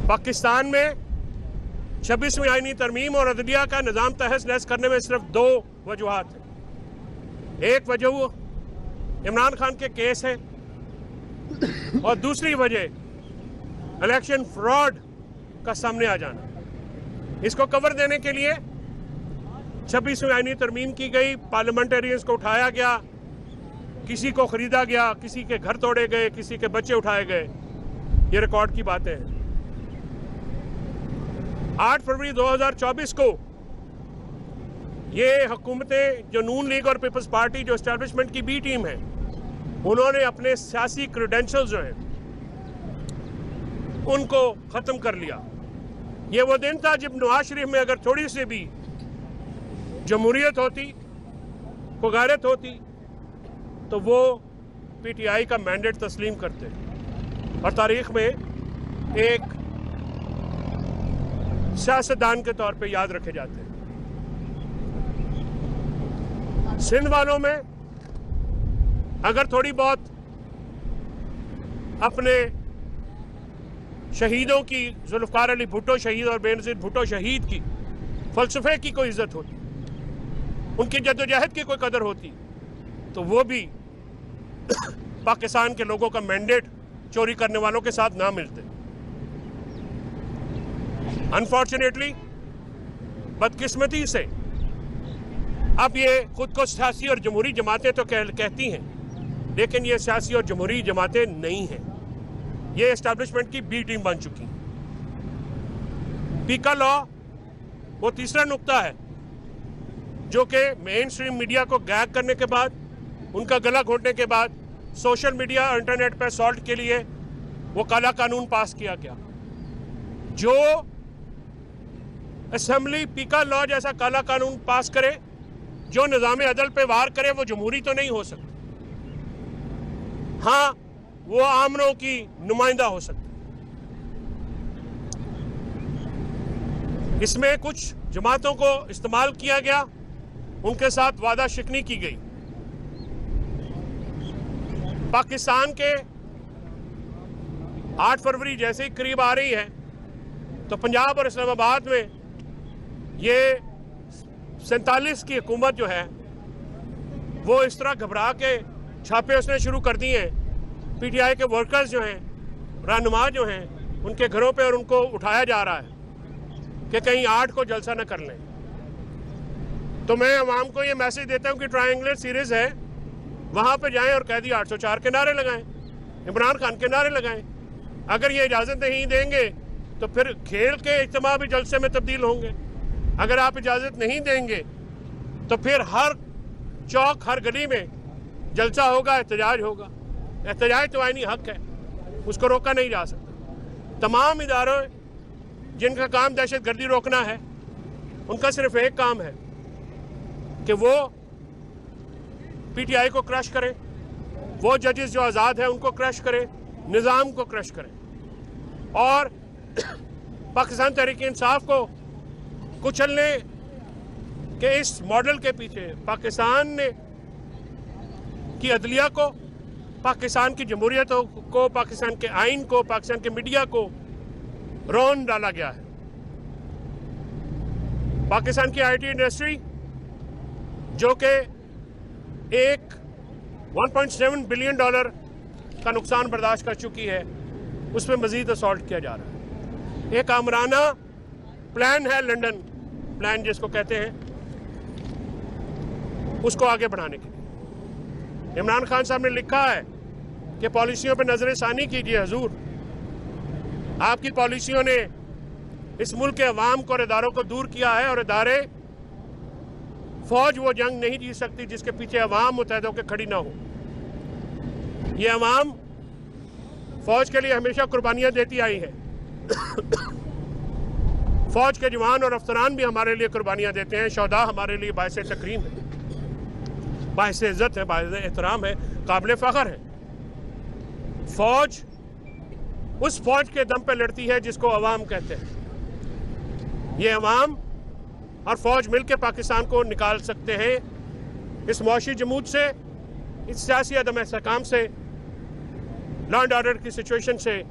पाकिस्तान में 26वीं आईनी तरमीम और अदलिया का निज़ाम तहस नहस करने में सिर्फ दो वजूहात हैं। एक वजह इमरान खान के केस है और दूसरी वजह इलेक्शन फ्रॉड का सामने आ जाना। इसको कवर देने के लिए 26वीं आईनी तरमीम की गई, पार्लियामेंटेरियंस को उठाया गया, किसी को खरीदा गया, किसी के घर तोड़े गए, किसी के बच्चे उठाए गए। ये रिकॉर्ड की बातें हैं। 8 फरवरी 2024 को ये हुकूमतें, जो नून लीग और पीपल्स पार्टी, जो एस्टैब्लिशमेंट की बी टीम है, उन्होंने अपने सियासी क्रेडेंशियल्स जो हैं उनको ख़त्म कर लिया। ये वो दिन था जब नवाज शरीफ में अगर थोड़ी सी भी जमहूरियत होती, को गैरत होती, तो वो पीटीआई का मैंडेट तस्लीम करते और तारीख में एक सियासतदान के तौर पे याद रखे जाते हैं। सिंध वालों में अगर थोड़ी बहुत अपने शहीदों की, जुल्फ़िकार अली भुट्टो शहीद और बेनज़ीर भुट्टो शहीद की फ़लसफ़े की कोई इज्जत होती, उनकी जद्दोजहद की कोई कदर होती, तो वो भी पाकिस्तान के लोगों का मैंडेट चोरी करने वालों के साथ ना मिलते। अनफॉर्चुनेटली, बदकिस्मती से अब ये खुद को सियासी और जमहूरी जमातें तो कहती हैं, लेकिन ये सियासी और जमहूरी जमातें नहीं हैं। ये एस्टैब्लिशमेंट की बी टीम बन चुकी। पीका लॉ वो तीसरा नुक्ता है जो कि मेन स्ट्रीम मीडिया को गैग करने के बाद, उनका गला घोटने के बाद, सोशल मीडिया और इंटरनेट पर असॉल्ट के लिए वो काला कानून पास किया गया। जो असेंबली पीका लॉ जैसा काला कानून पास करे, जो निज़ाम अदल पे वार करे, वो जमहूरी तो नहीं हो सकती। हाँ, वो आमरों की नुमाइंदा हो सकती। इसमें कुछ जमातों को इस्तेमाल किया गया, उनके साथ वादा शिकनी की गई। पाकिस्तान के 8 फरवरी जैसे ही करीब आ रही है, तो पंजाब और इस्लामाबाद में ये 47 की हुकूमत जो है वो इस तरह घबरा के छापे उसने शुरू कर दिए हैं। पीटीआई के वर्कर्स जो हैं, रहनुमा जो हैं, उनके घरों पे और उनको उठाया जा रहा है कि कहीं 8 को जलसा न कर लें। तो मैं अवाम को ये मैसेज देता हूँ कि ट्रायंगुलर सीरीज है, वहाँ पे जाएं और कैदी 804 के नारे लगाएं, इमरान खान के नारे लगाएं। अगर ये इजाज़त नहीं देंगे तो फिर खेल के इज्तिमा भी जलसे में तब्दील होंगे। अगर आप इजाज़त नहीं देंगे तो फिर हर चौक, हर गली में जलसा होगा, एहतजाज होगा। एहतजाज तो आईनी हक है, उसको रोका नहीं जा सकता। तमाम इदारों जिनका काम दहशत गर्दी रोकना है, उनका सिर्फ एक काम है कि वो पीटीआई को क्रश करें, वो जजेस जो आज़ाद हैं उनको क्रश करें, निज़ाम को क्रश करें और पाकिस्तान तहरीक इंसाफ को कुचलने के इस मॉडल के पीछे पाकिस्तान ने की अदलिया को, पाकिस्तान की जमहूरियत को, पाकिस्तान के आइन को, पाकिस्तान के मीडिया को रौन डाला गया है। पाकिस्तान की आईटी इंडस्ट्री जो कि एक $1.7 बिलियन का नुकसान बर्दाश्त कर चुकी है, उस पर मजीद असॉल्ट किया जा रहा है। एक आमराना प्लान है, लंदन प्लान जिसको कहते हैं, उसको आगे बढ़ाने के लिए इमरान खान साहब ने लिखा है कि पॉलिसियों पर नजरसानी कीजिए हुजूर। आपकी पॉलिसियों ने इस मुल्क के अवाम को और इदारों को दूर किया है, और इदारे, फौज वो जंग नहीं जीत सकती जिसके पीछे अवाम मुतहद होकर खड़ी ना हो। ये अवाम फौज के लिए हमेशा कुर्बानियां देती आई है। फौज के जवान और अफसरान भी हमारे लिए कुर्बानियां देते हैं। शौहदा हमारे लिए बाइस तकरीम है, बाइस इज्जत है, बाइस एहतराम है, काबिल फ़ख्र है। फौज उस फौज के दम पे लड़ती है जिसको अवाम कहते हैं। ये अवाम और फौज मिलकर पाकिस्तान को निकाल सकते हैं इस मुआशी जमूद से, इस सियासी अदम इस्तेहकाम से, लॉ एंड ऑर्डर की सिचुएशन से,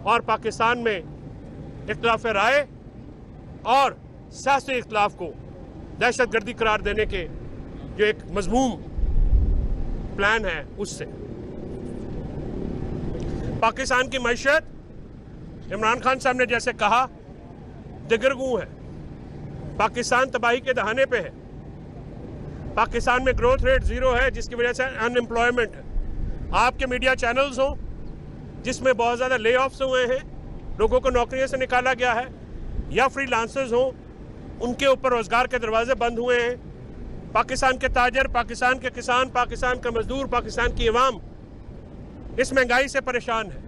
और पाकिस्तान में इख्तिलाफ राय और सियासी इख्तिलाफ को दहशतगर्दी करार देने के जो एक मजमूम प्लान है उससे। पाकिस्तान की मईशत इमरान खान साहब ने जैसे कहा दिगरगू है, पाकिस्तान तबाही के दहाने पे है, पाकिस्तान में ग्रोथ रेट 0 है जिसकी वजह से अनएम्प्लॉयमेंट है। आपके मीडिया चैनल्स हों जिसमें बहुत ज़्यादा ले ऑफ्स हुए हैं, लोगों को नौकरियों से निकाला गया है, या फ्रीलांसर्स हों उनके ऊपर रोज़गार के दरवाजे बंद हुए हैं। पाकिस्तान के ताजर, पाकिस्तान के किसान, पाकिस्तान का मजदूर, पाकिस्तान की अवाम इस महंगाई से परेशान है।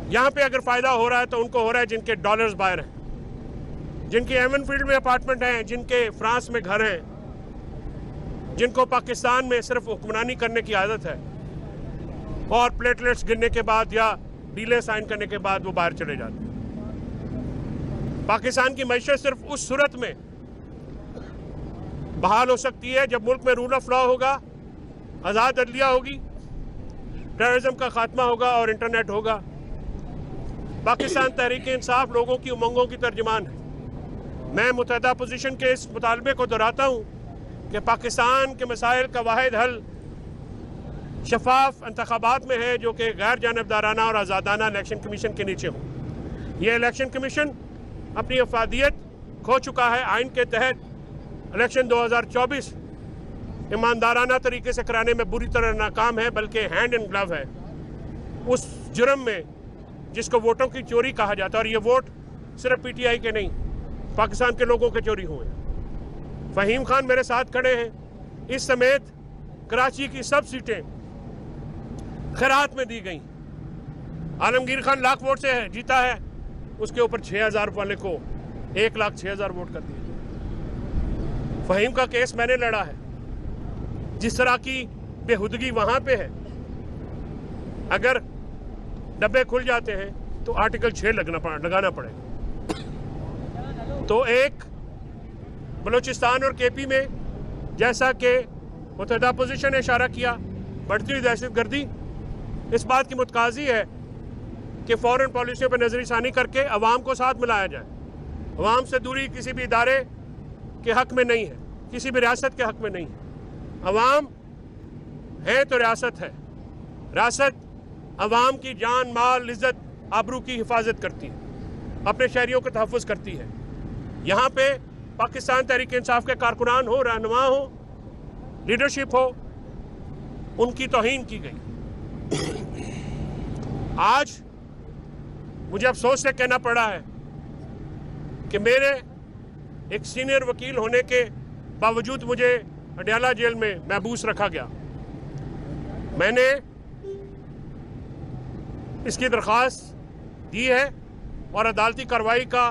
यहाँ पे अगर फ़ायदा हो रहा है तो उनको हो रहा है जिनके डॉलर्स बाहर हैं, जिनके एवनफील्ड में अपार्टमेंट हैं, जिनके फ्रांस में घर हैं, जिनको पाकिस्तान में सिर्फ हुक्मरानी करने की आदत है और प्लेटलेट्स गिरने के बाद या डीले साइन करने के बाद वो बाहर चले जाते हैं। पाकिस्तान की मईशत सिर्फ उस सूरत में बहाल हो सकती है जब मुल्क में रूल ऑफ लॉ होगा, आज़ाद अदलिया होगी, टेररिज्म का खात्मा होगा और इंटरनेट होगा। पाकिस्तान तहरीक इंसाफ लोगों की उमंगों की तर्जुमान है। मैं मुत्तहदा अपोजिशन के इस मुतालबे को दोहराता हूँ कि पाकिस्तान के मसाइल का वाहिद हल शफाफ इंतखाबात में है जो कि गैर जानबदाराना और आज़ादाना इलेक्शन कमीशन के नीचे हो। यह इलेक्शन कमीशन अपनी अफादियत खो चुका है। आइन के तहत इलेक्शन 2024 ईमानदाराना तरीके से कराने में बुरी तरह नाकाम है, बल्कि हैंड इन ग्लव है उस जुर्म में जिसको वोटों की चोरी कहा जाता है। और ये वोट सिर्फ पीटीआई के नहीं, पाकिस्तान के लोगों के चोरी हुए। फ़हीम खान मेरे साथ खड़े हैं। इस समेत कराची की सब सीटें खैरात में दी गई। आलमगीर खान लाख वोट से जीता है, उसके ऊपर 6000 वाले को 1,06,000 वोट कर दिए। फ़हीम का केस मैंने लड़ा है। जिस तरह की बेहुदगी वहां पे है, अगर डब्बे खुल जाते हैं तो आर्टिकल 6 लगाना पड़ेगा। तो एक बलूचिस्तान और केपी में जैसा कि मुत्तहदा अपोजिशन ने इशारा किया, बढ़ती हुई दहशतगर्दी इस बात की मुतकाजी है कि फ़ौरन पॉलिसियों पर नजरसानी करके अवाम को साथ मिलाया जाए। अवाम से दूरी किसी भी इदारे के हक में नहीं है, किसी भी रियासत के हक में नहीं है। अवाम है तो रियासत है। रियासत अवाम की जान, माल, इज्जत, आबरू की हिफाजत करती है, अपने शहरियों को तहफ़्फ़ुज़ करती है। यहाँ पे पाकिस्तान तहरीक इंसाफ के कारकुनान हो, रहनुमा हो, लीडरशिप हो, उनकी तौहीन की गई। आज मुझे अफसोस से कहना पड़ा है कि मेरे एक सीनियर वकील होने के बावजूद मुझे अडयाला जेल में महबूस रखा गया। मैंने इसकी दरख्वास्त दी है और अदालती कार्रवाई का